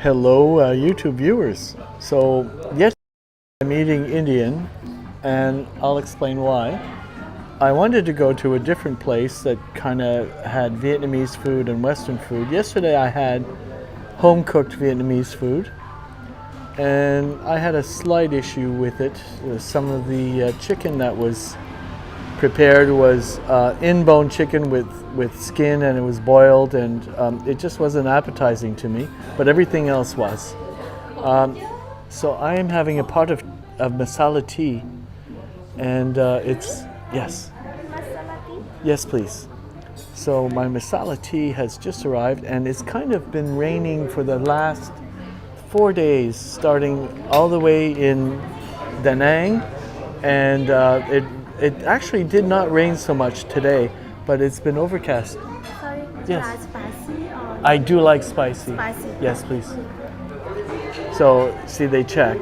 Hello, YouTube viewers. So, yes, I'm eating Indian, and I'll explain why. I wanted to go to a different place that kind of had Vietnamese food and Western food. Yesterday I had home-cooked Vietnamese food, and I had a slight issue with it. Some of the chicken that was prepared was in-bone chicken with skin, and it was boiled, and it just wasn't appetizing to me, but everything else was. So I am having a pot of masala tea, and yes. Yes, please. So my masala tea has just arrived, and it's kind of been raining for the last 4 days, starting all the way in Da Nang, and it actually did not rain so much today, but it's been overcast. Sorry, Yes. spicy or I do like spicy. spicy? Yes, please. So, see, they check.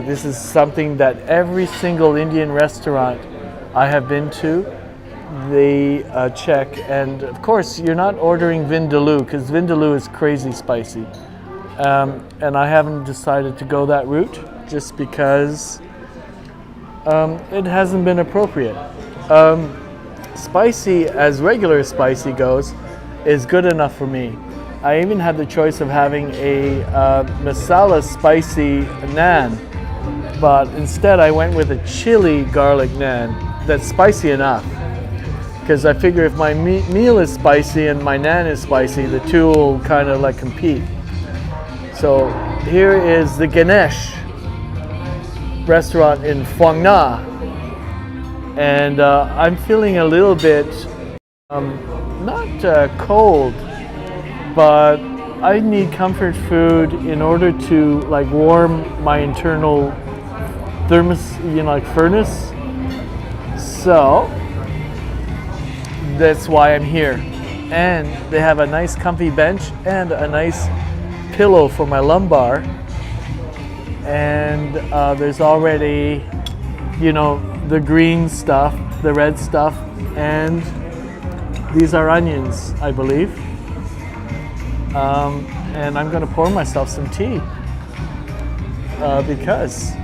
This is something that every single Indian restaurant I have been to, they check. And of course, you're not ordering vindaloo, because vindaloo is crazy spicy. And I haven't decided to go that route, just because it hasn't been appropriate. Spicy, as regular spicy goes, is good enough for me. I even had the choice of having a masala spicy naan, but instead I went with a chili garlic naan that's spicy enough. Because I figure if my meal is spicy and my naan is spicy, the two will kind of like compete. So here is the Ganesh restaurant in Phong Nha, and I'm feeling a little bit not cold, but I need comfort food in order to like warm my internal thermos, like furnace. So that's why I'm here. And they have a nice comfy bench and a nice pillow for my lumbar. And there's already, the green stuff, the red stuff, and these are onions, I believe. And I'm going to pour myself some tea because.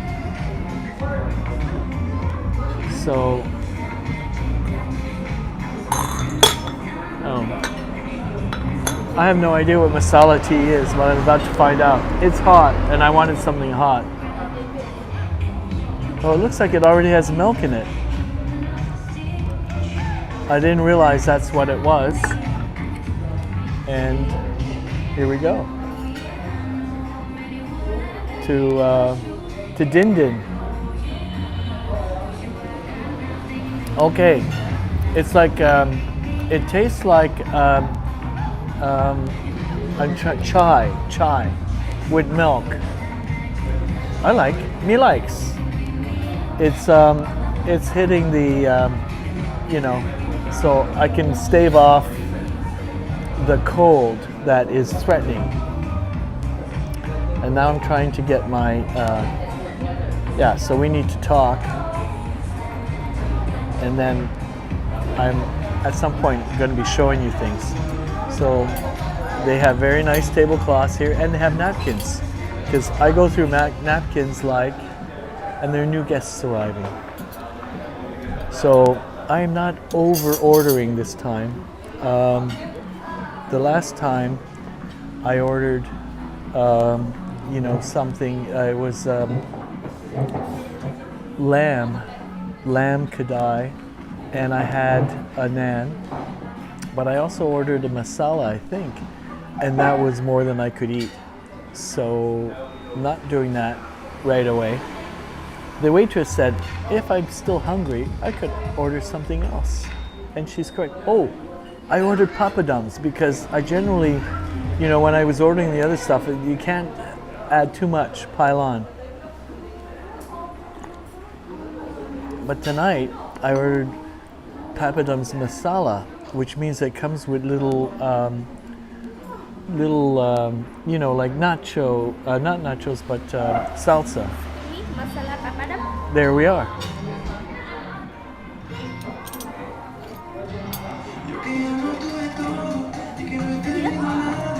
So, I have no idea what masala tea is, but I'm about to find out. It's hot, and I wanted something hot. Oh, it looks like it already has milk in it. I didn't realize that's what it was. And here we go. To Din Din. Okay, it's like it tastes like chai with milk. I like. Me likes. It's hitting the so I can stave off the cold that is threatening. And now I'm trying to get my so we need to talk, and then I'm at some point going to be showing you things. So they have very nice tablecloths here, and they have napkins, because I go through napkins and there are new guests arriving. So I am not over ordering this time. The last time I ordered, something, it was lamb kadai, and I had a naan, but I also ordered a masala, I think, and that was more than I could eat. So not doing that right away. The waitress said, if I'm still hungry, I could order something else. And she's correct. Oh, I ordered papadums, because I generally, when I was ordering the other stuff, you can't add too much, pile on. But tonight, I ordered papadums masala, which means it comes with little, like not nachos, but salsa. Masala papadum. There we are.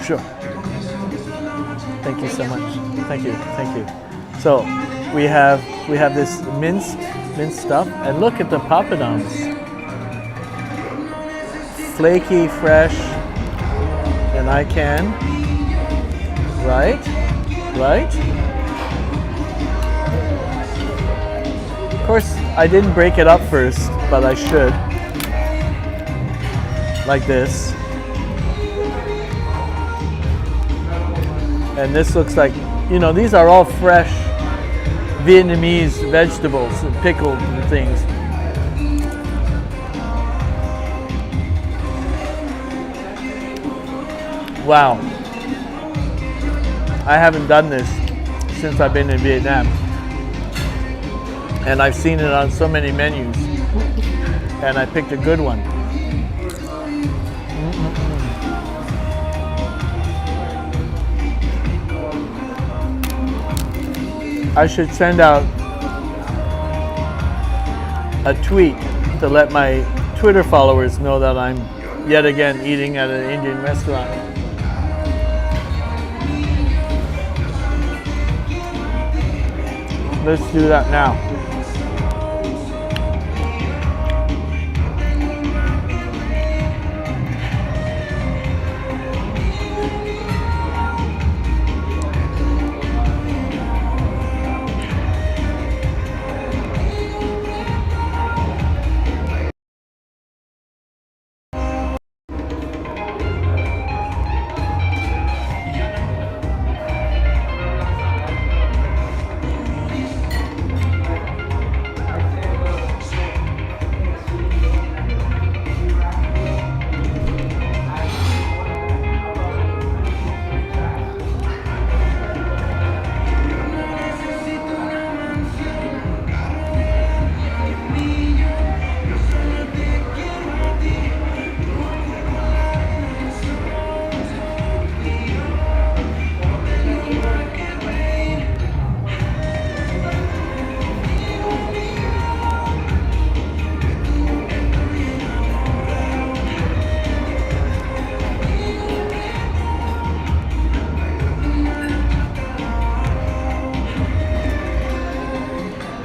Sure. Thank you so much. Thank you. Thank you. So we have this minced stuff, and look at the papadums. Flaky, fresh, and I can. Right? Right? Of course, I didn't break it up first, but I should. Like this. And this looks like, you know, these are all fresh Vietnamese vegetables, and pickled and things. Wow. I haven't done this since I've been in Vietnam. And I've seen it on so many menus. And I picked a good one. I should send out a tweet to let my Twitter followers know that I'm yet again eating at an Indian restaurant. Let's do that now.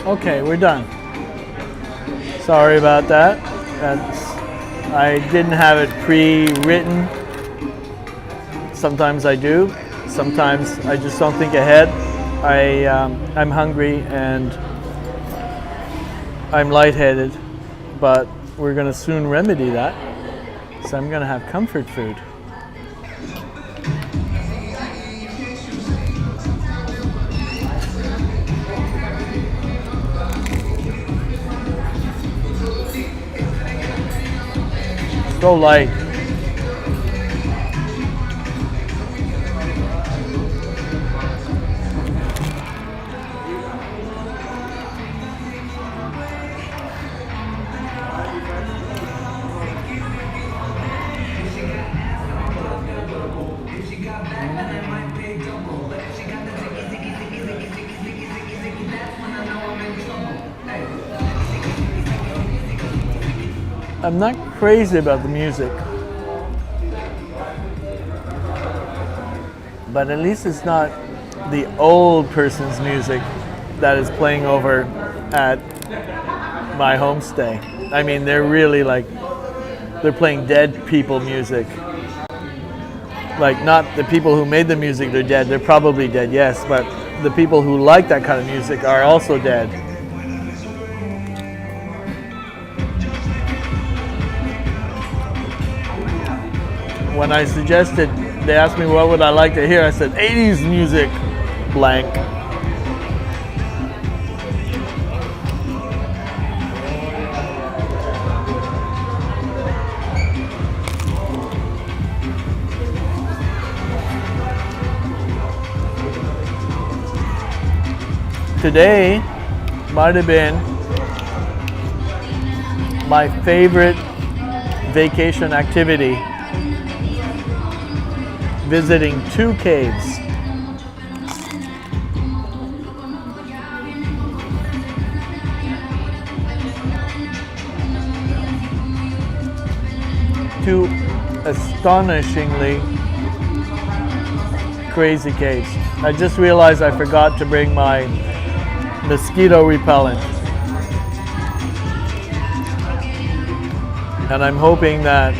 Okay, we're done. Sorry about that. I didn't have it pre-written. Sometimes I do. Sometimes I just don't think ahead. I'm hungry and I'm lightheaded, but we're going to soon remedy that. So I'm going to have comfort food. So light. I'm not crazy about the music, but at least it's not the old person's music that is playing over at my homestay. I mean, they're really like, they're playing dead people music. Like, not the people who made the music, they're dead. They're probably dead, yes, but the people who like that kind of music are also dead. When I suggested, they asked me what would I like to hear, I said 80s music, blank. Today might have been my favorite vacation activity. Visiting 2 caves. Two astonishingly crazy case. I just realized I forgot to bring my mosquito repellent. And I'm hoping that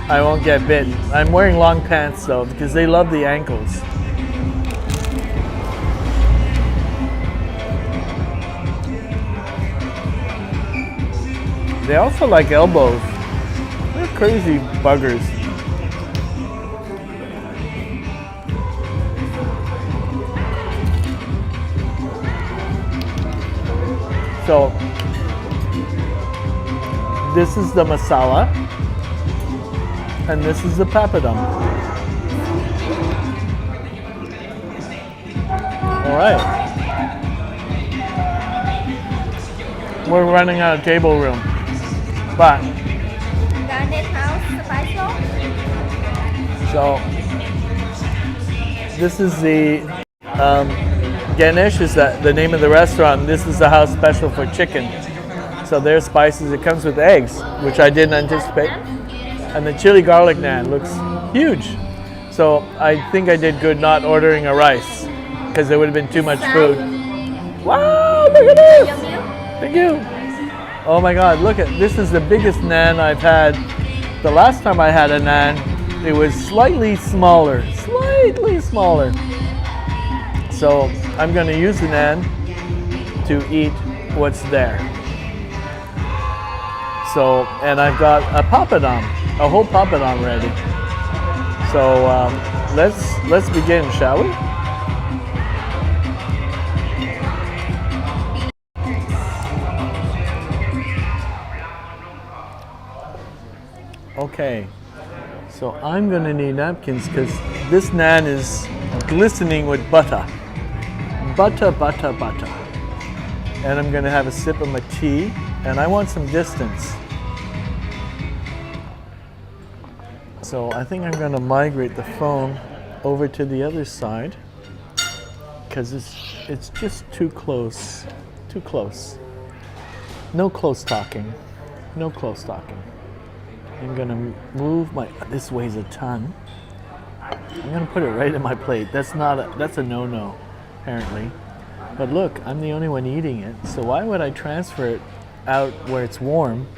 I won't get bitten. I'm wearing long pants though because they love the ankles. They also like elbows. They're crazy buggers. So this is the masala and this is the papadum. All right. We're running out of table room. But Garnet house special. so this is the Ganesh is the name of the restaurant. This is the house special for chicken. So there's spices. It comes with eggs, which I didn't anticipate. And the chili garlic naan looks huge. So I think I did good not ordering a rice because there would have been too much food. Wow, look at this! Thank you. Oh my God, look at this is the biggest naan I've had. The last time I had a naan, it was slightly smaller. So I'm going to use the naan to eat what's there. So, and I've got a papadum, a whole papadum ready. So let's begin, shall we? Okay, so I'm gonna need napkins because this naan is glistening with butter. Butter. And I'm gonna have a sip of my tea, and I want some distance. So I think I'm gonna migrate the phone over to the other side because it's just too close. No close talking. I'm gonna move this weighs a ton. I'm gonna put it right in my plate. That's a no-no, apparently. But look, I'm the only one eating it. So why would I transfer it out where it's warm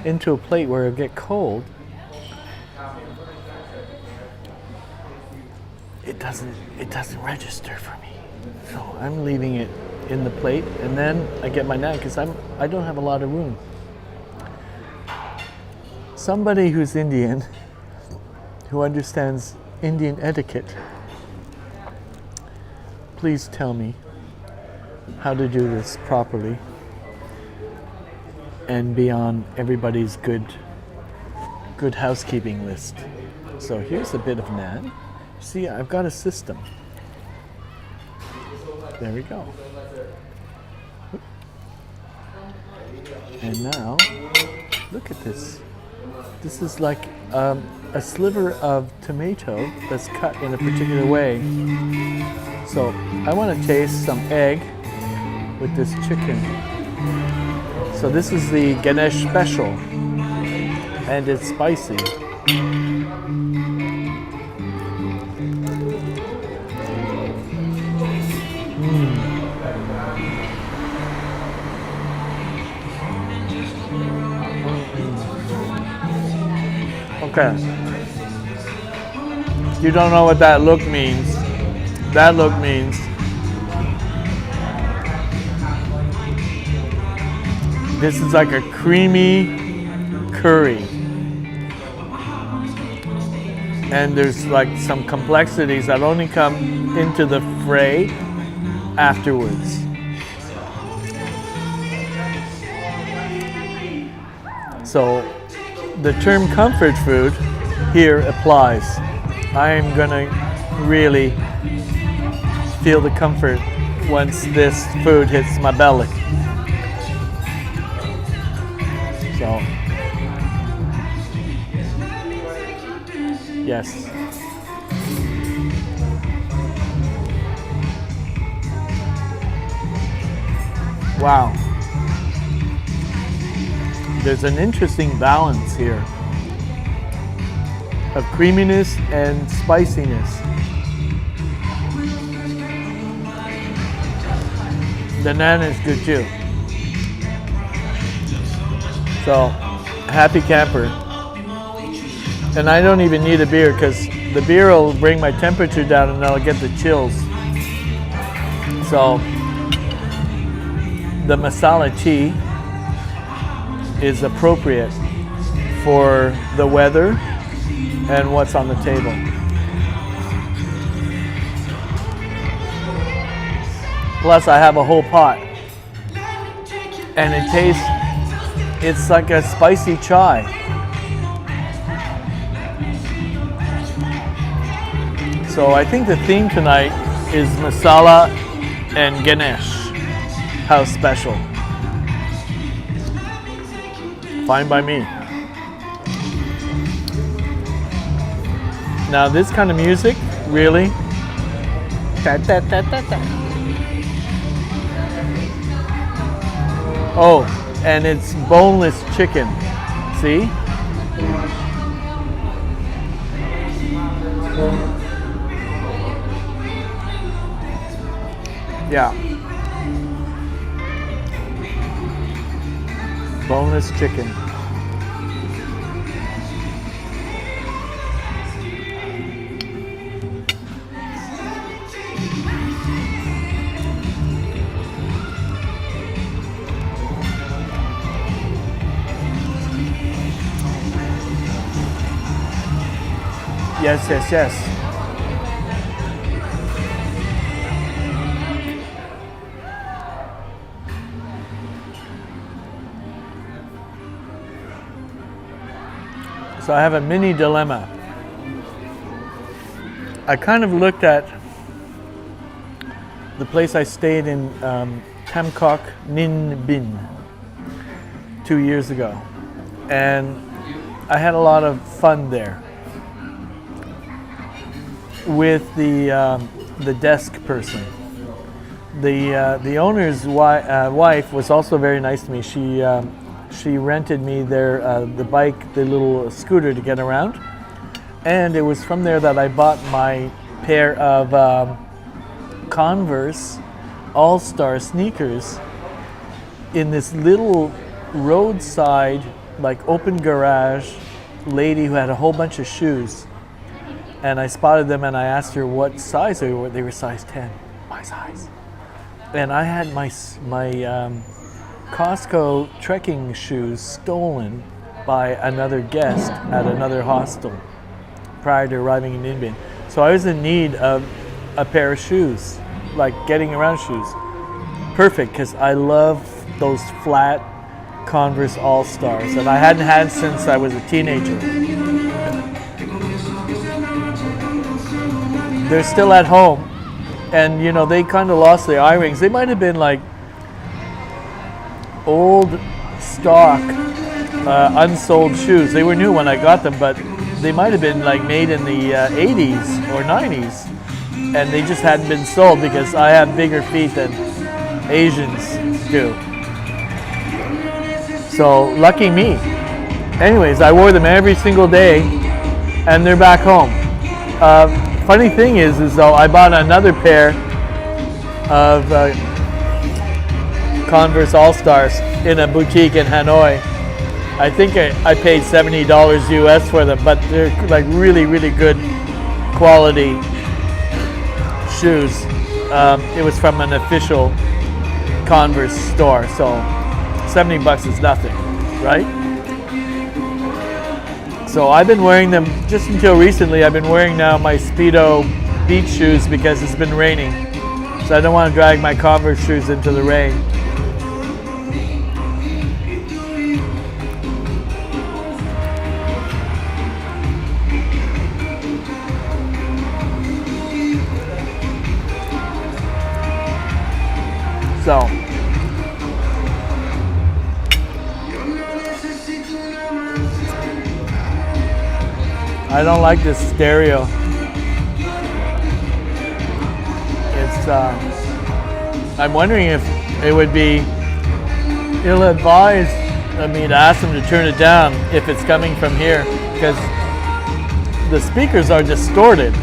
into a plate where it'll get cold? It doesn't register for me. So I'm leaving it in the plate, and then I get my naan because I don't have a lot of room. Somebody who's Indian, who understands Indian etiquette, please tell me how to do this properly and be on everybody's good housekeeping list. So here's a bit of naan. See, I've got a system. There we go. And now, look at this. This is like a sliver of tomato that's cut in a particular way. So I want to taste some egg with this chicken. So this is the Ganesh special, and it's spicy. Okay. You don't know what that look means. That look means this is like a creamy curry. And there's like some complexities that only come into the fray afterwards. So the term comfort food here applies. I am gonna really feel the comfort once this food hits my belly. So, yes. Wow. There's an interesting balance here of creaminess and spiciness. The naan is good too. So, happy camper. And I don't even need a beer because the beer will bring my temperature down and I'll get the chills. So, the masala tea is appropriate for the weather and what's on the table. Plus, I have a whole pot. And it tastes, it's like a spicy chai. So I think the theme tonight is masala and Ganesh. House special. Fine by me. Now this kind of music, really? Ta, ta, ta, ta, ta. Oh, and it's boneless chicken. See? Yeah. Boneless chicken. Yes, yes, yes. So I have a mini dilemma. I kind of looked at the place I stayed in, Tamkok Ninh Binh, 2 years ago, and I had a lot of fun there with the desk person. The owner's wife was also very nice to me. She rented me the bike, the little scooter to get around, and it was from there that I bought my pair of Converse All-Star sneakers in this little roadside, like open garage lady who had a whole bunch of shoes. And I spotted them and I asked her what size they were. They were size 10, my size. And I had my Costco trekking shoes stolen by another guest at another hostel prior to arriving in Ninh Binh. So I was in need of a pair of shoes, like getting around shoes. Perfect, because I love those flat Converse All-Stars that I hadn't had since I was a teenager. They're still at home, and you know, they kind of lost their eye rings. They might have been like old stock, unsold shoes. They were new when I got them, but they might have been like made in the 80s or 90s, and they just hadn't been sold because I have bigger feet than Asians do. So lucky me. Anyways, I wore them every single day, and they're back home. Funny thing is though, I bought another pair of Converse All-Stars in a boutique in Hanoi. I think I paid $70 US for them, but they're like really, really good quality shoes. It was from an official Converse store, so $70 is nothing, right? So I've been wearing them just until recently. I've been wearing now my Speedo beach shoes because it's been raining. So I don't want to drag my Converse shoes into the rain. So I don't like this stereo. It's I'm wondering if it would be ill-advised of me to ask them to turn it down if it's coming from here, because the speakers are distorted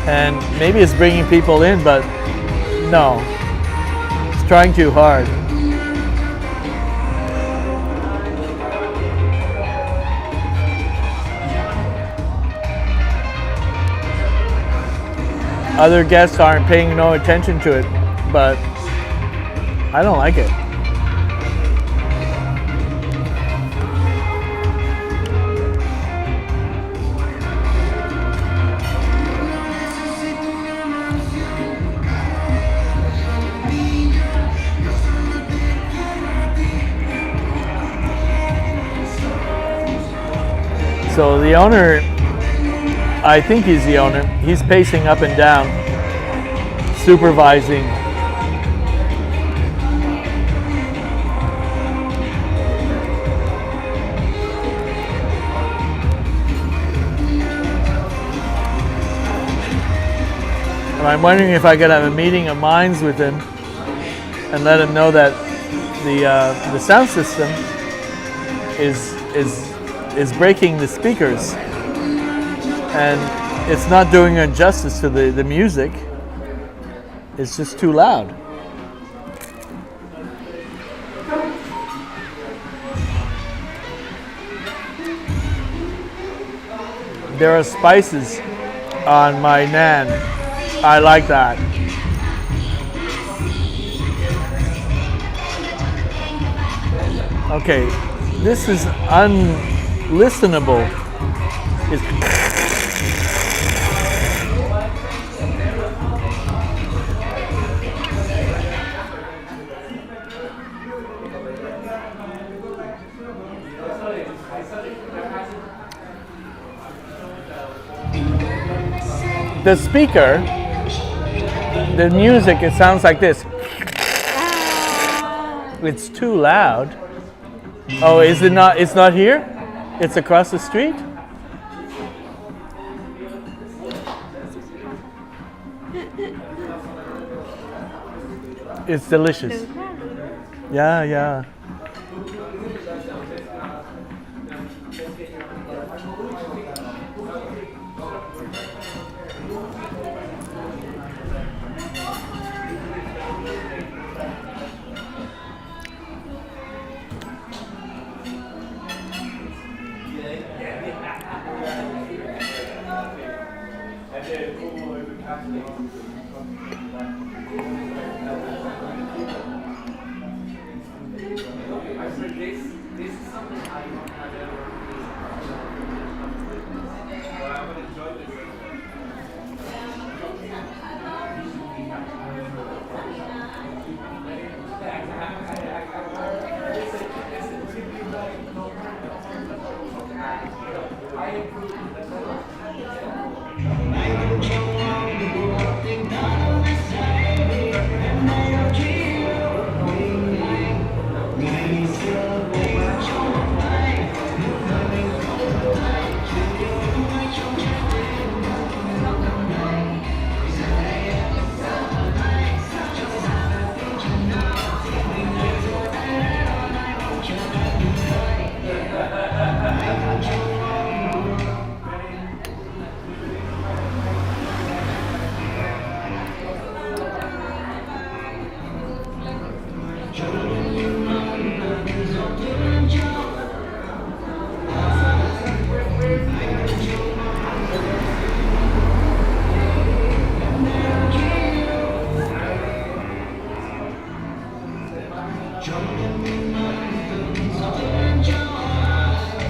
and maybe it's bringing people in, but no, it's trying too hard. Other guests aren't paying no attention to it, but I don't like it. So the owner, I think he's the owner, he's pacing up and down, supervising. And I'm wondering if I could have a meeting of minds with him and let him know that the sound system is breaking the speakers, and it's not doing a justice to the music. It's just too loud. There are spices on my naan. I like that. Okay, this is unlistenable. The speaker, the music, it sounds like this. It's too loud. Oh, is it not? It's not here? It's across the street? It's delicious. Yeah, yeah.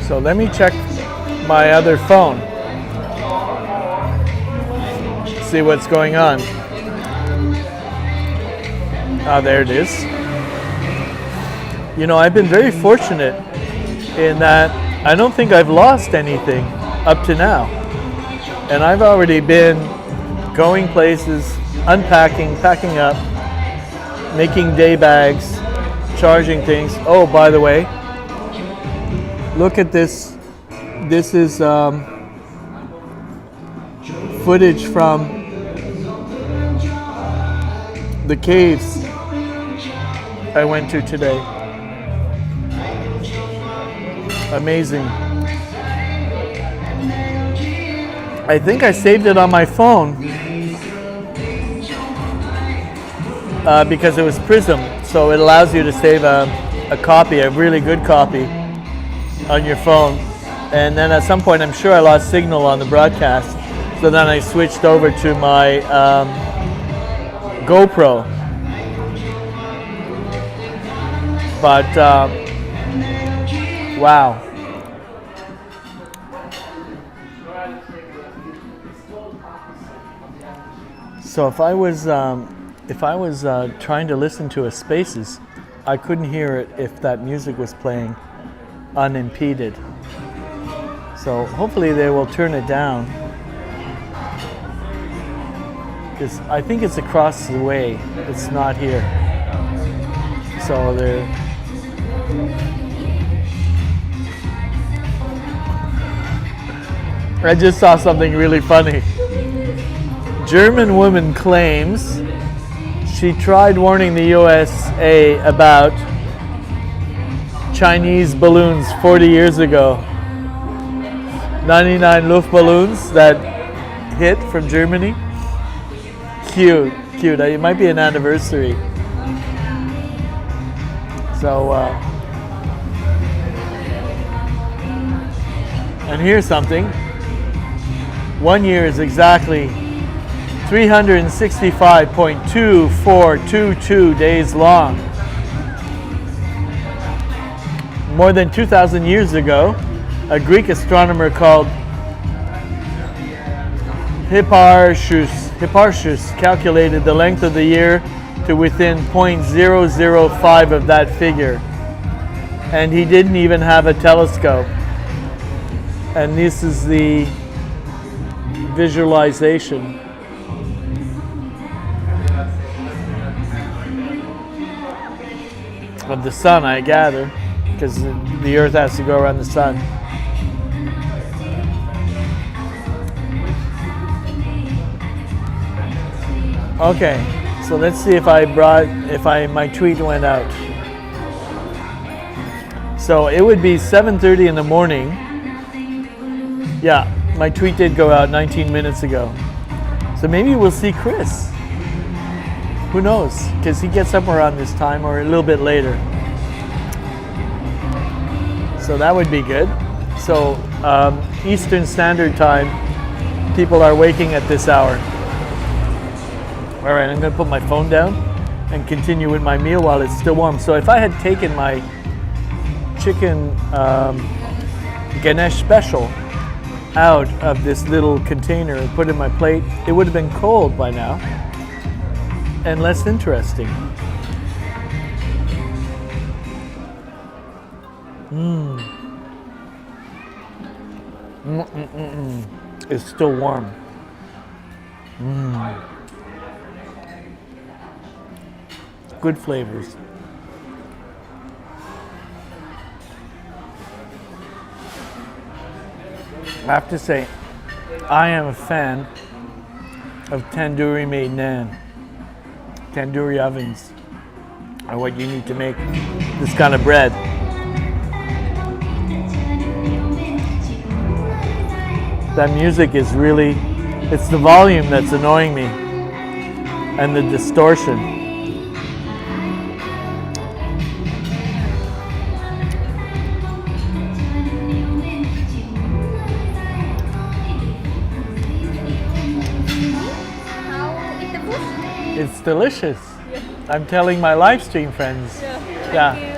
So let me check my other phone. See what's going on. Ah, there it is. You know, I've been very fortunate in that I don't think I've lost anything up to now. And I've already been going places, unpacking, packing up, making day bags, charging things. Oh, by the way, look at this. This is footage from the caves I went to today. Amazing. I think I saved it on my phone. because it was Prism, so it allows you to save a copy, a really good copy, on your phone. And then at some point, I'm sure I lost signal on the broadcast, so then I switched over to my GoPro. But wow. So if I was trying to listen to a Spaces, I couldn't hear it if that music was playing unimpeded. So hopefully they will turn it down, because I think it's across the way. It's not here. So they're. I just saw something really funny. German woman claims she tried warning the USA about Chinese balloons 40 years ago. 99 Luftballons that hit from Germany. Cute. It might be an anniversary. So, and here's something. 1 year is exactly 365.2422 days long. More than 2,000 years ago, a Greek astronomer called Hipparchus calculated the length of the year to within 0.005 of that figure. And he didn't even have a telescope. And this is the visualization. Of the sun, I gather, because the Earth has to go around the sun. Okay, so let's see if my tweet went out. So it would be 7:30 in the morning. Yeah, my tweet did go out 19 minutes ago. So maybe we'll see Chris. Who knows? Because he gets up around this time or a little bit later. So that would be good. So Eastern Standard Time, people are waking at this hour. All right, I'm going to put my phone down and continue with my meal while it's still warm. So if I had taken my chicken Ganesh special out of this little container and put it in my plate, it would have been cold by now and less interesting. It's still warm. Good flavors. I have to say, I am a fan of tandoori made naan. Tandoori ovens are what you need to make this kind of bread. That music is really, it's the volume that's annoying me and the distortion. It's delicious. Yeah. I'm telling my live stream friends. Yeah.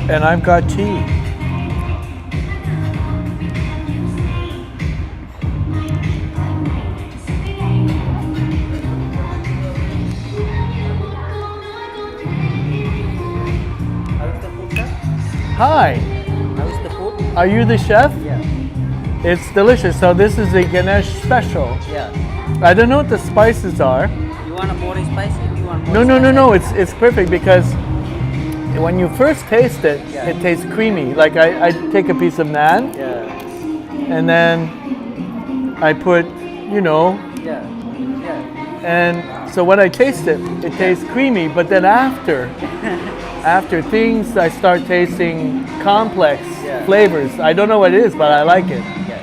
And I've got tea. Hi. How's the food? Are you the chef? Yeah. It's delicious. So this is a Ganesh special. Yeah. I don't know what the spices are. You want a more spicy? You want more No, no, no, spicy? no. It's perfect because when you first taste it, Yeah. it tastes creamy. Like I take a piece of naan Yeah. and then I put, you know, Yeah. Yeah. and so when I taste it, it tastes creamy. But then after things, I start tasting complex Yeah. flavors. I don't know what it is, but I like it. Yeah.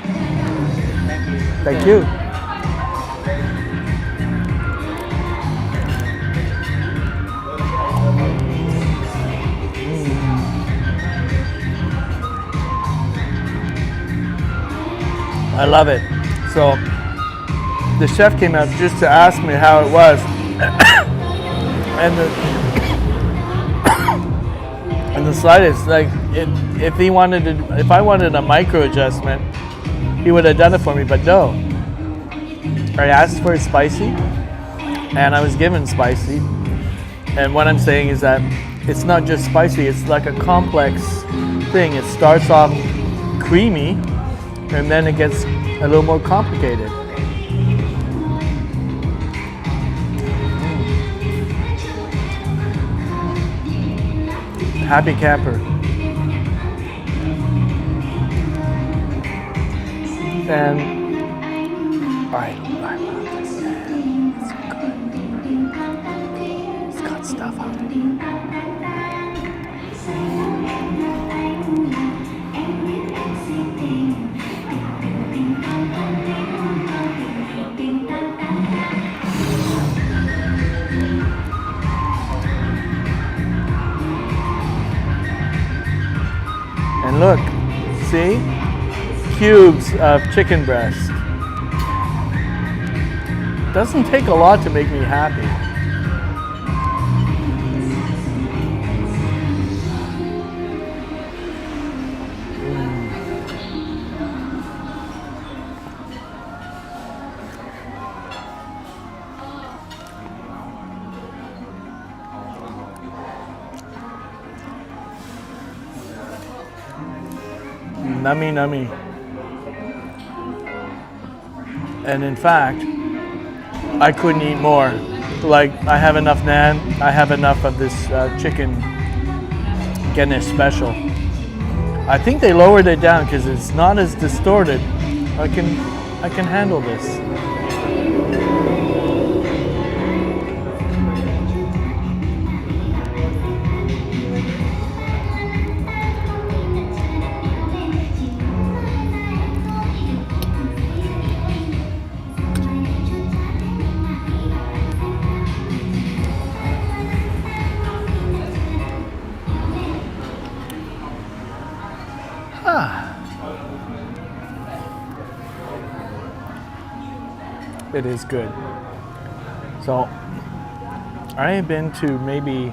Thank you. Thank you. I love it. So the chef came out just to ask me how it was, and the slightest, like if he wanted to, if I wanted a micro adjustment, he would have done it for me. But no, I asked for it spicy, and I was given spicy. And what I'm saying is that it's not just spicy; it's like a complex thing. It starts off creamy, and then it gets a little more complicated. Happy camper. And I love this. It's so good. It's got stuff on it. And look, see? Cubes of chicken breast. Doesn't take a lot to make me happy. Nummy, nummy. And in fact, I couldn't eat more. Like, I have enough naan, I have enough of this chicken Guinness special. I think they lowered it down because it's not as distorted. I can handle this. It is good. So I have been to maybe,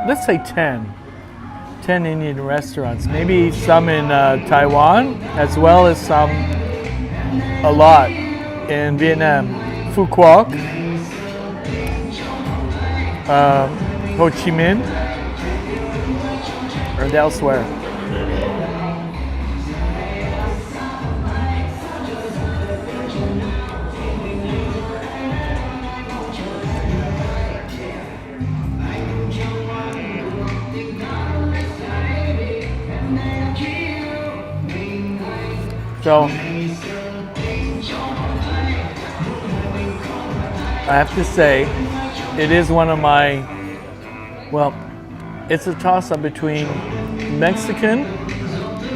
let's say 10 Indian restaurants, maybe some in Taiwan, as well as some, a lot in Vietnam, Phu Quoc, Ho Chi Minh, and elsewhere. So I have to say, it is one of my, well, it's a toss-up between Mexican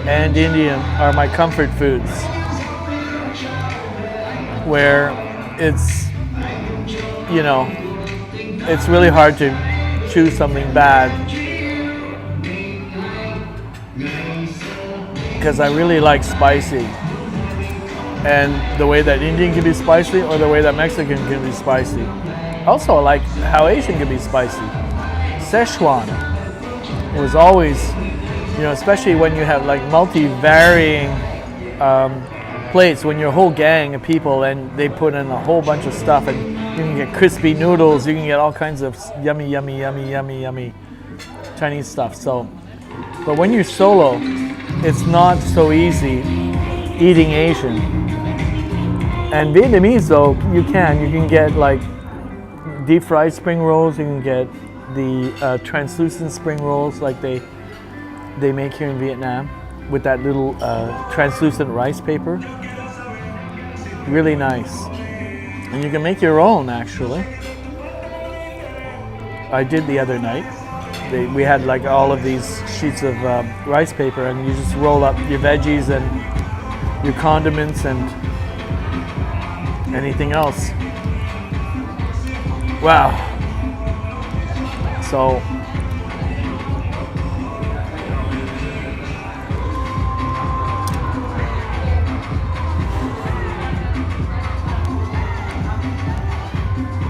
and Indian are my comfort foods, where it's, you know, it's really hard to choose something bad, because I really like spicy. And the way that Indian can be spicy or the way that Mexican can be spicy. Also, I like how Asian can be spicy. Szechuan, it was always, you know, especially when you have like multi-varying plates, when you're a whole gang of people and they put in a whole bunch of stuff, and you can get crispy noodles, you can get all kinds of yummy, yummy, yummy, yummy, yummy Chinese stuff. So, but when you're solo, it's not so easy eating Asian. And Vietnamese, though, you can get like deep fried spring rolls. You can get the translucent spring rolls like they make here in Vietnam with that little translucent rice paper. Really nice. And you can make your own actually. I did the other night. We had like all of these sheets of rice paper, and you just roll up your veggies and your condiments and anything else. Wow. So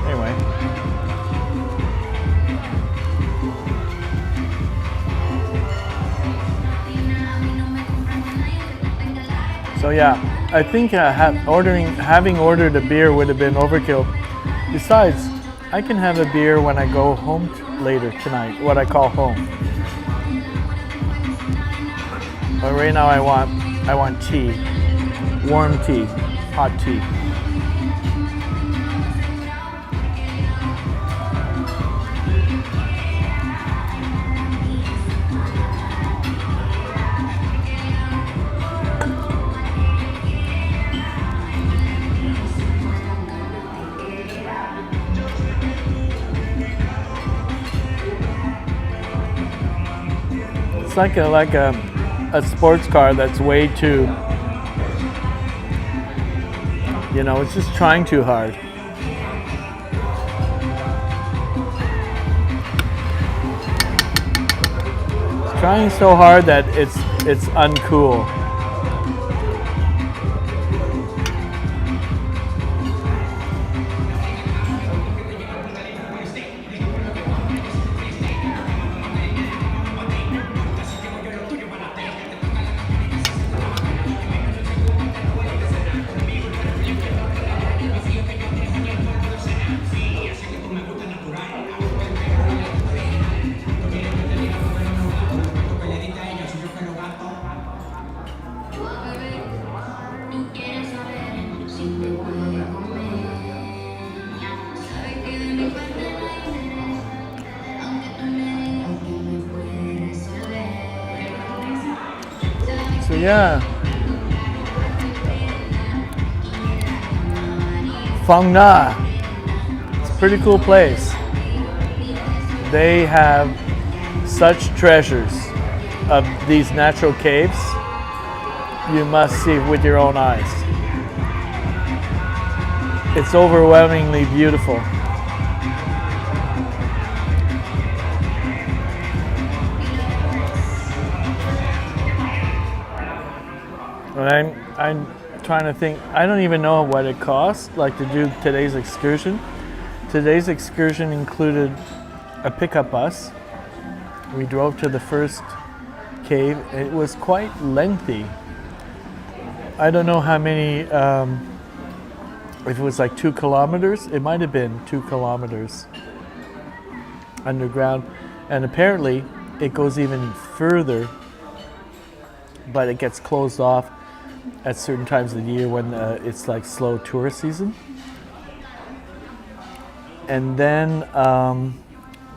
anyway. So yeah, I think having ordered a beer would have been overkill. Besides, I can have a beer when I go home later tonight, what I call home. But right now I want tea, warm tea, hot tea. It's like a sports car that's way too, you know, it's just trying too hard. It's trying so hard that it's uncool. So yeah, Phong Nha, it's a pretty cool place. They have such treasures of these natural caves. You must see with your own eyes. It's overwhelmingly beautiful. And I'm trying to think, I don't even know what it costs, like to do today's excursion. Today's excursion included a pickup bus. We drove to the first cave. It was quite lengthy. I don't know how many, if it was like 2 kilometers, it might have been 2 kilometers underground. And apparently it goes even further, but it gets closed off at certain times of the year when it's like slow tourist season. And then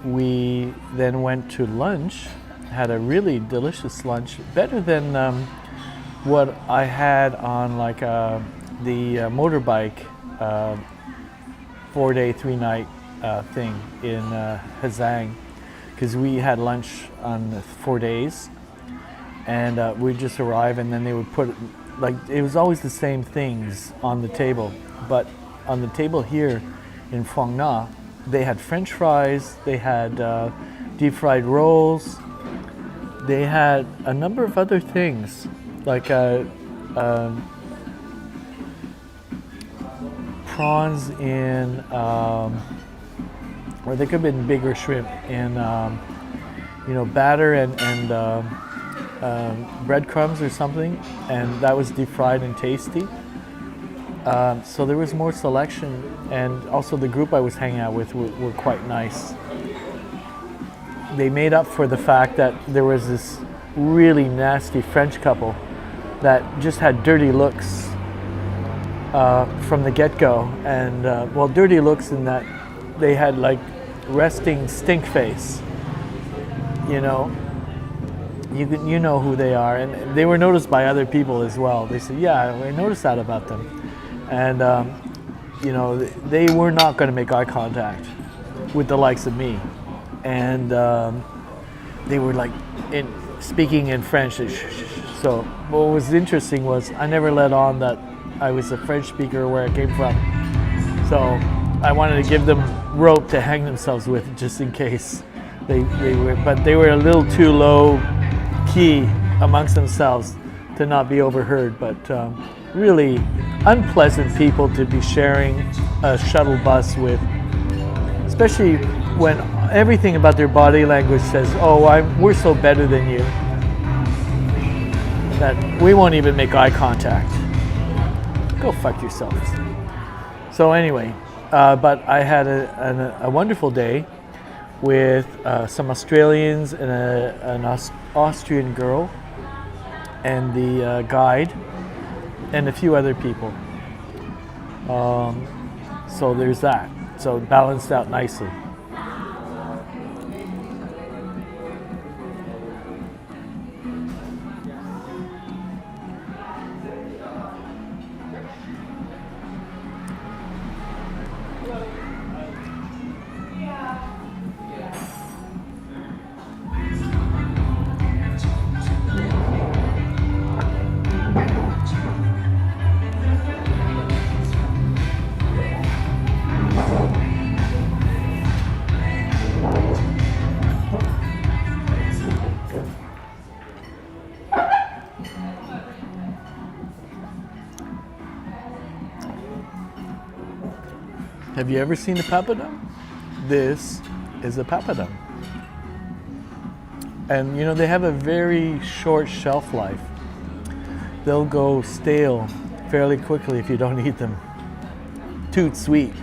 we then went to lunch, had a really delicious lunch, better than what I had on like the motorbike 4-day, 3-night thing in Hazang, because we had lunch on 4 days, and we'd just arrive and then they would put, like, it was always the same things on the table, but on the table here in Phong Nha, they had French fries, they had deep fried rolls, they had a number of other things, like prawns in, or they could have been bigger shrimp in, you know, batter and breadcrumbs or something, and that was deep fried and tasty. So there was more selection, and also the group I was hanging out with were quite nice. They made up for the fact that there was this really nasty French couple that just had dirty looks from the get-go, and well, dirty looks in that they had like resting stink face. You know, you know who they are, and they were noticed by other people as well. They said, "Yeah, I noticed that about them," and you know, they were not going to make eye contact with the likes of me, and they were like speaking in French. So what was interesting was I never let on that I was a French speaker or where I came from. So I wanted to give them rope to hang themselves with just in case they were a little too low key amongst themselves to not be overheard. But really unpleasant people to be sharing a shuttle bus with, especially when everything about their body language says, "Oh, we're so better than you that we won't even make eye contact." Go fuck yourselves. So anyway, but I had a wonderful day with some Australians and an Austrian girl and the guide and a few other people. So there's that. So it balanced out nicely. Have you ever seen a papadum? This is a papadum. And you know, they have a very short shelf life. They'll go stale fairly quickly if you don't eat them. Toot sweet.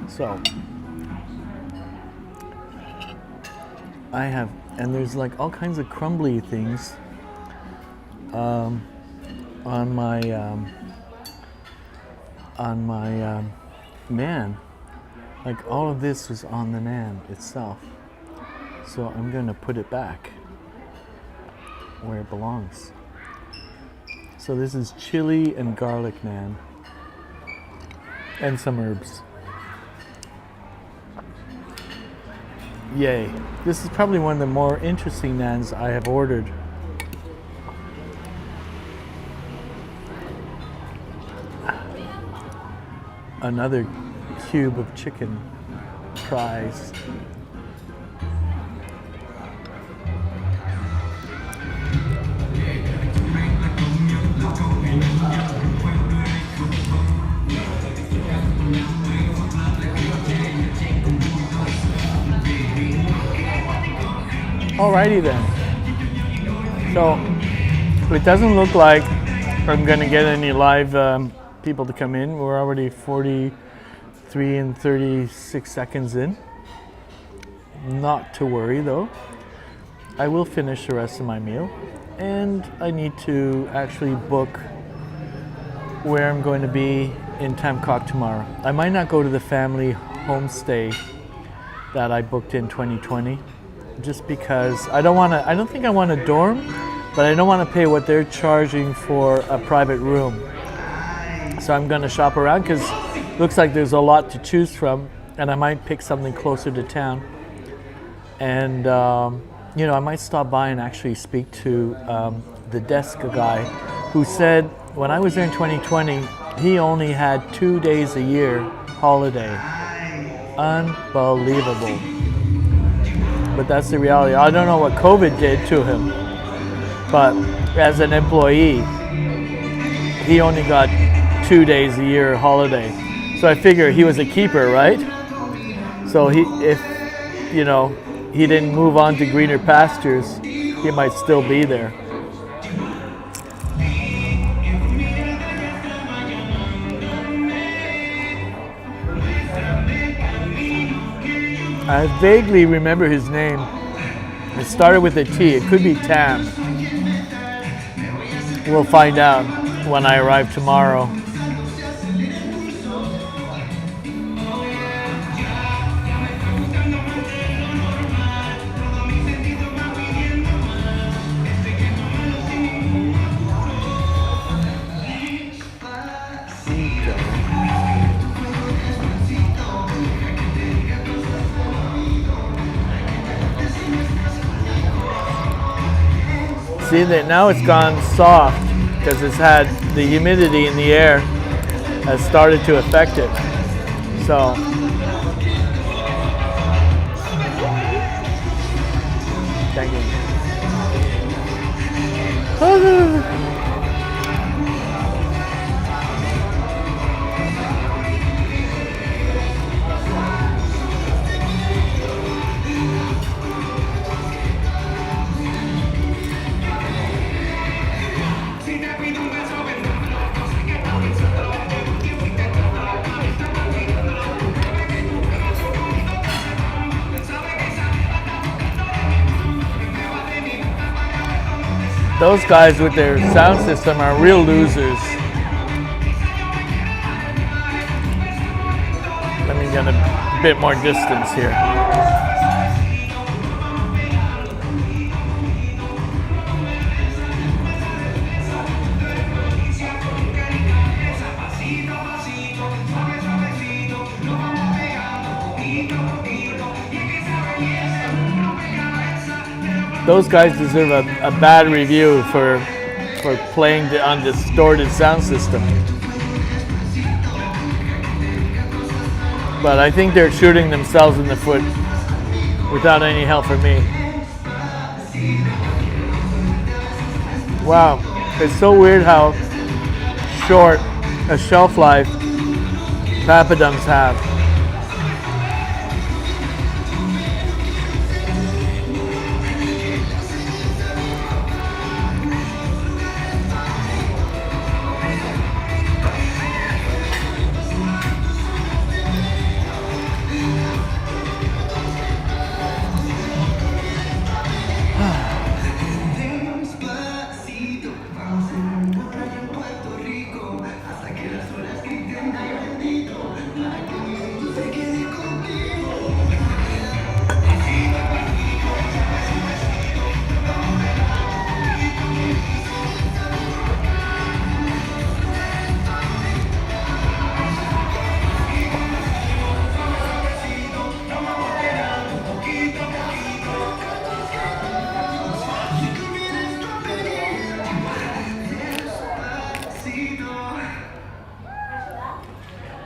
So, I have, and there's like all kinds of crumbly things on my naan. Like all of this was on the naan itself. So I'm going to put it back where it belongs. So this is chili and garlic naan and some herbs. Yay. This is probably one of the more interesting naans I have ordered. Another cube of chicken fries. Alrighty then. So it doesn't look like I'm gonna get any live people to come in. We're already 43 and 36 seconds in. Not to worry though. I will finish the rest of my meal, and I need to actually book where I'm going to be in Tamcock tomorrow. I might not go to the family homestay that I booked in 2020, just because I don't think I want a dorm, but I don't want to pay what they're charging for a private room. So I'm going to shop around because it looks like there's a lot to choose from, and I might pick something closer to town. And you know, I might stop by and actually speak to the desk guy who said when I was there in 2020, he only had 2 days a year holiday. Unbelievable. But that's the reality. I don't know what COVID did to him, but as an employee, he only got 2 days a year holiday. So I figure he was a keeper, right? So if you know, he didn't move on to greener pastures, he might still be there. I vaguely remember his name. It started with a T. It could be Tam. We'll find out when I arrive tomorrow. See that now it's gone soft because it's had the humidity in the air has started to affect it. So thank you. Those guys with their sound system are real losers. Let me get a bit more distance here. Those guys deserve a bad review for playing on distorted sound system. But I think they're shooting themselves in the foot without any help from me. Wow, it's so weird how short a shelf life papadums have.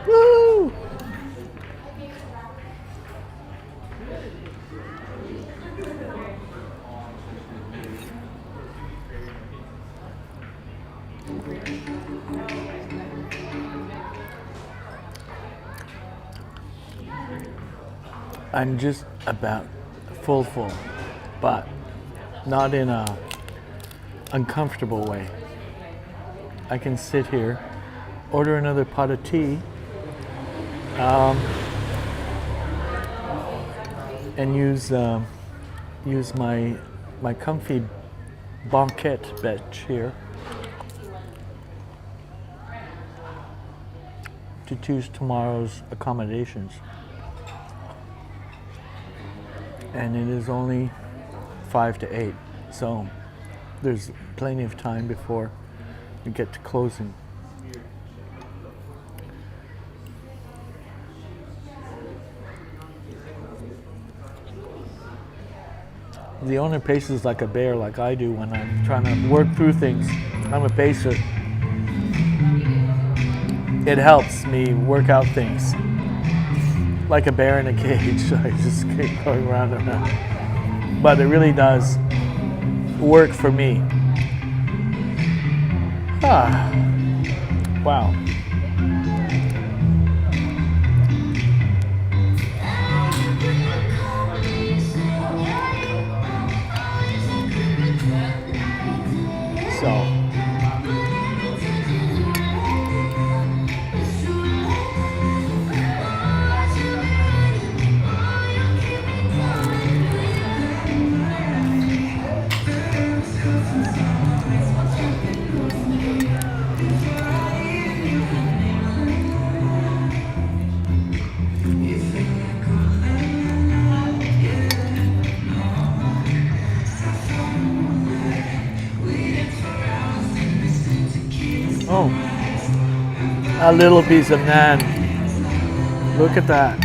Woo! I'm just about full, but not in a uncomfortable way. I can sit here, order another pot of tea, and use my comfy banquette bench here to choose tomorrow's accommodations. And it is only 5 to 8, so there's plenty of time before we get to closing. The owner paces like a bear, like I do when I'm trying to work through things. I'm a pacer. It helps me work out things. Like a bear in a cage, I just keep going round and round. But it really does work for me. Wow. So. Oh, a little piece of naan. Look at that.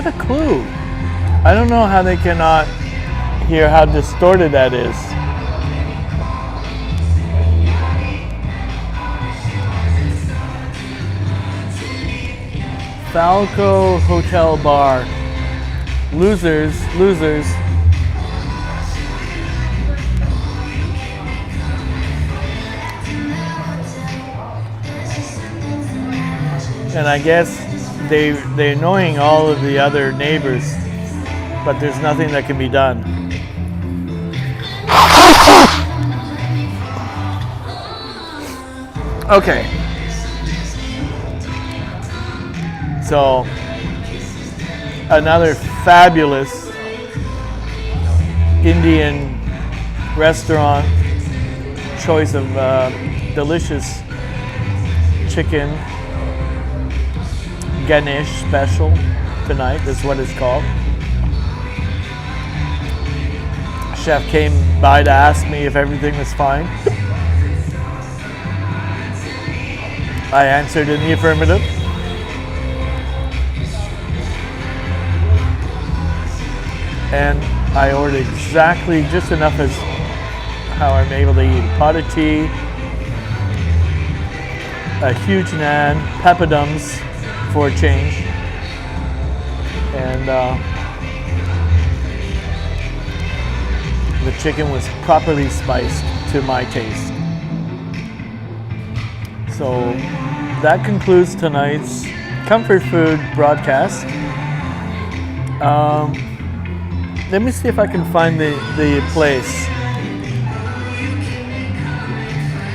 get a clue. I don't know how they cannot hear how distorted that is. Falco Hotel Bar. Losers, losers. And I guess they're annoying all of the other neighbors, but there's nothing that can be done. Okay. So, another fabulous Indian restaurant, choice of delicious chicken, Ganesh special tonight, that's what it's called. Chef came by to ask me if everything was fine. I answered in the affirmative. And I ordered exactly just enough as how I'm able to eat. A pot of tea, a huge naan, papadums for a change, and the chicken was properly spiced to my taste. So that concludes tonight's comfort food broadcast. Let me see if I can find the place,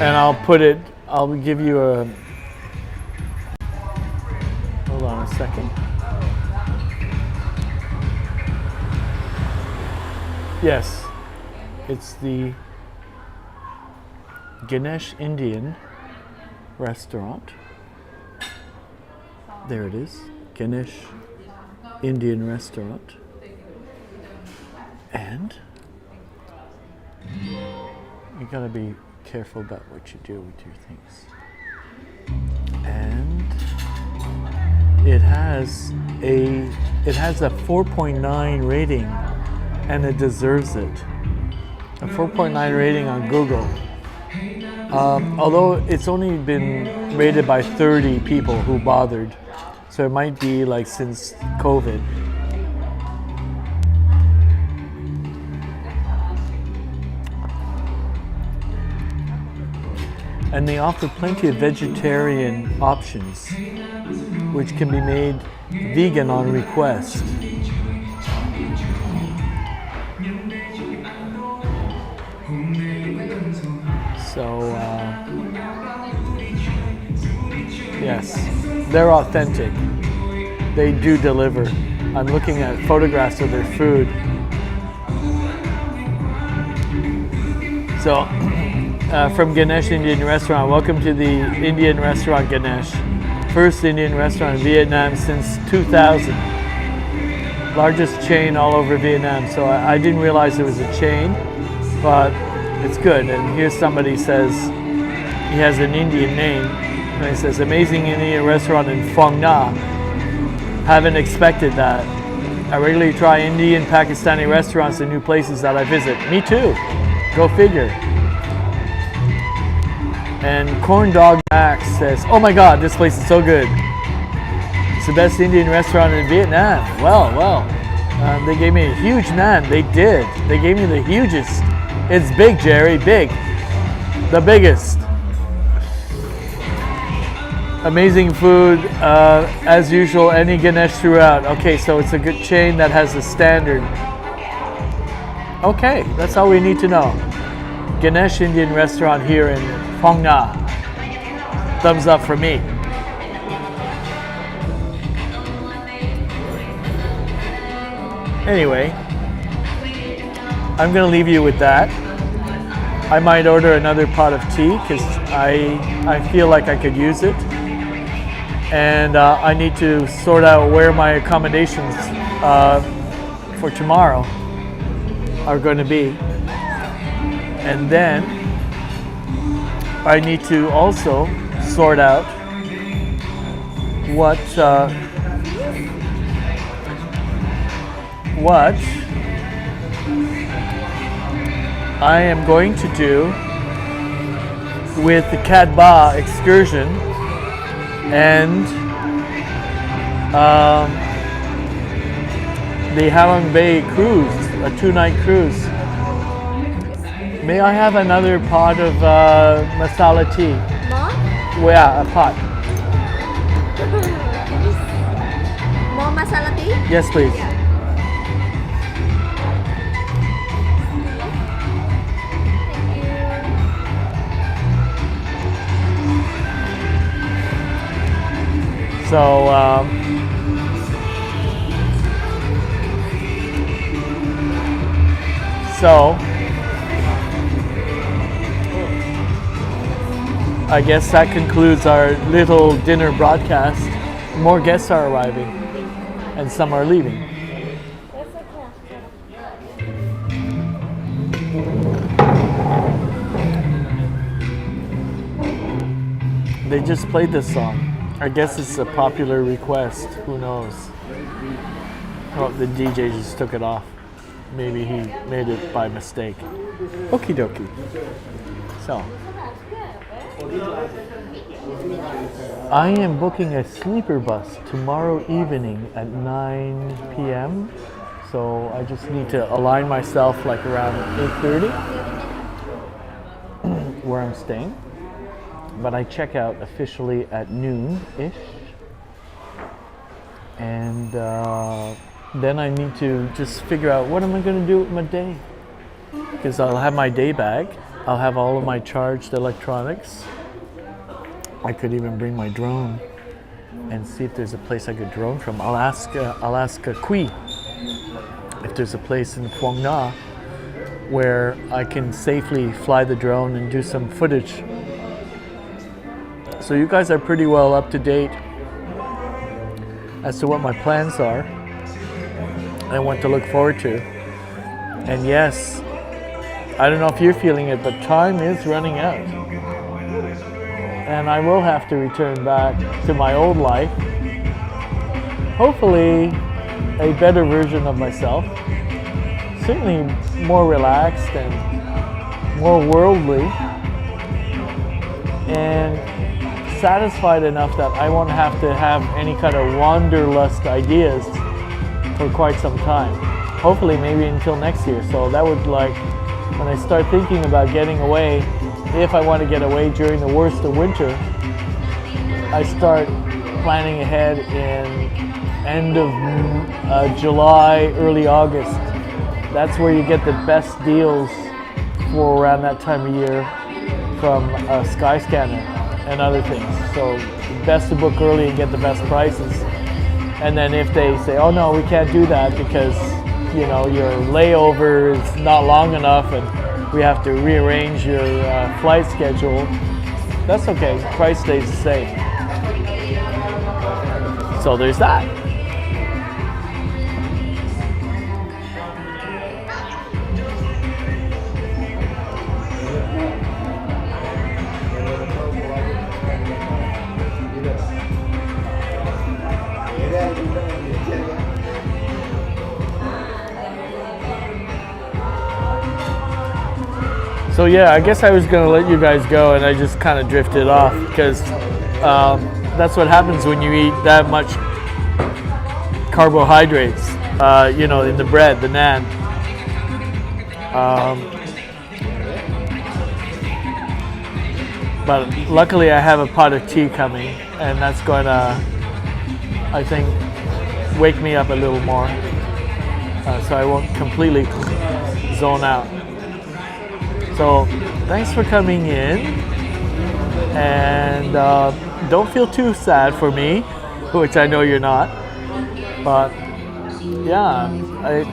and I'll give you a, hold on a second. Yes, it's the Ganesh Indian restaurant. There it is, Ganesh Indian restaurant. And you gotta be careful about what you do with your things. And it has a 4.9 rating, and it deserves it. A 4.9 rating on Google. Although it's only been rated by 30 people who bothered, so it might be like since COVID. And they offer plenty of vegetarian options, which can be made vegan on request. So, yes, they're authentic. They do deliver. I'm looking at photographs of their food. So, from Ganesh Indian Restaurant, welcome to the Indian Restaurant Ganesh. First Indian restaurant in Vietnam since 2000. Largest chain all over Vietnam. So I didn't realize it was a chain, but it's good. And here somebody says he has an Indian name, and he says amazing Indian restaurant in Phong Nha. Haven't expected that. I regularly try Indian, Pakistani restaurants in new places that I visit. Me too. Go figure. And Corn Dog Max says, oh my God, this place is so good. It's the best Indian restaurant in Vietnam. Well. They gave me a huge naan. They did. They gave me the hugest. It's big, Jerry, big. The biggest. Amazing food, as usual, any Ganesh throughout. Okay, so it's a good chain that has a standard. Okay, that's all we need to know. Ganesh Indian restaurant here in Phong Nha. Thumbs up for me. Anyway, I'm going to leave you with that. I might order another pot of tea because I feel like I could use it. And I need to sort out where my accommodations for tomorrow are going to be. And then I need to also sort out what what I am going to do with the Cat Ba excursion and the Halong Bay cruise, a 2-night cruise. May I have another pot of masala tea? More? Well, yeah, a pot. More masala tea? Yes, please. So, I guess that concludes our little dinner broadcast. More guests are arriving, and some are leaving. They just played this song. I guess it's a popular request. Who knows? Oh, the DJ just took it off. Maybe he made it by mistake. Okie dokie. So, I am booking a sleeper bus tomorrow evening at 9 p.m. So I just need to align myself like around 8:30 where I'm staying. But I check out officially at noon-ish. And then I need to just figure out what am I going to do with my day. Because I'll have my day bag. I'll have all of my charged electronics. I could even bring my drone and see if there's a place I could drone from. I'll ask Kui if there's a place in Phong Nha where I can safely fly the drone and do some footage. So you guys are pretty well up to date as to what my plans are and what to look forward to. And yes, I don't know if you're feeling it, but time is running out. And I will have to return back to my old life. Hopefully a better version of myself. Certainly more relaxed and more worldly. And satisfied enough that I won't have to have any kind of wanderlust ideas for quite some time. Hopefully maybe until next year. So that would, like, when I start thinking about getting away, if I want to get away during the worst of winter, I start planning ahead in end of July, early August. That's where you get the best deals for around that time of year from Skyscanner and other things. So best to book early and get the best prices. And then if they say, oh no, we can't do that because you know your layover is not long enough and we have to rearrange your flight schedule, that's okay, price stays the same. So there's that. So yeah, I guess I was going to let you guys go and I just kind of drifted off because that's what happens when you eat that much carbohydrates, you know, in the bread, the naan. But luckily I have a pot of tea coming and that's going to, I think, wake me up a little more so I won't completely zone out. So thanks for coming in, and don't feel too sad for me, which I know you're not, but yeah,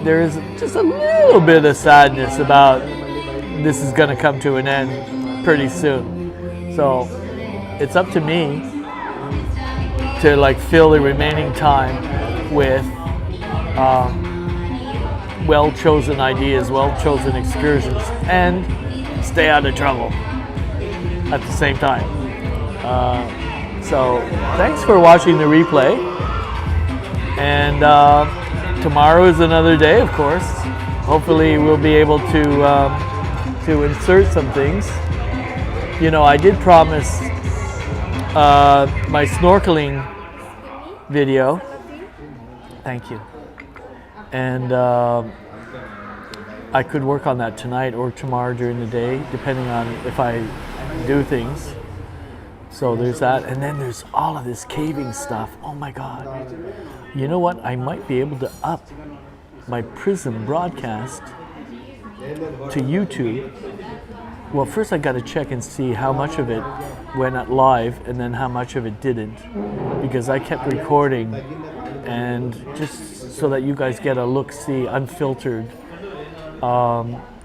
there is just a little bit of sadness about this is going to come to an end pretty soon. So it's up to me to like fill the remaining time with well-chosen ideas, well-chosen excursions, and stay out of trouble at the same time. So thanks for watching the replay, and tomorrow is another day, of course. Hopefully, we'll be able to insert some things. You know, I did promise my snorkeling video. Thank you. And I could work on that tonight or tomorrow during the day, depending on if I do things. So there's that, and then there's all of this caving stuff. Oh my God. You know what? I might be able to up my Prism broadcast to YouTube. Well, first I got to check and see how much of it went out live and then how much of it didn't, because I kept recording, and just so that you guys get a look-see, unfiltered.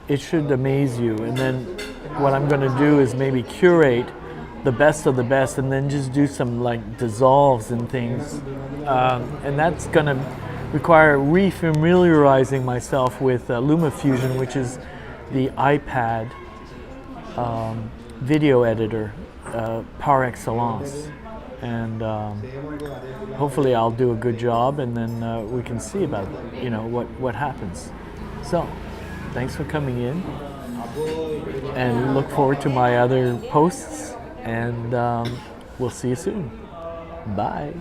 It should amaze you. And then what I'm going to do is maybe curate the best of the best, and then just do some like dissolves and things, and that's going to require refamiliarizing myself with LumaFusion, which is the iPad video editor par excellence, and hopefully I'll do a good job, and then we can see about what happens. So thanks for coming in, and look forward to my other posts, and we'll see you soon. Bye.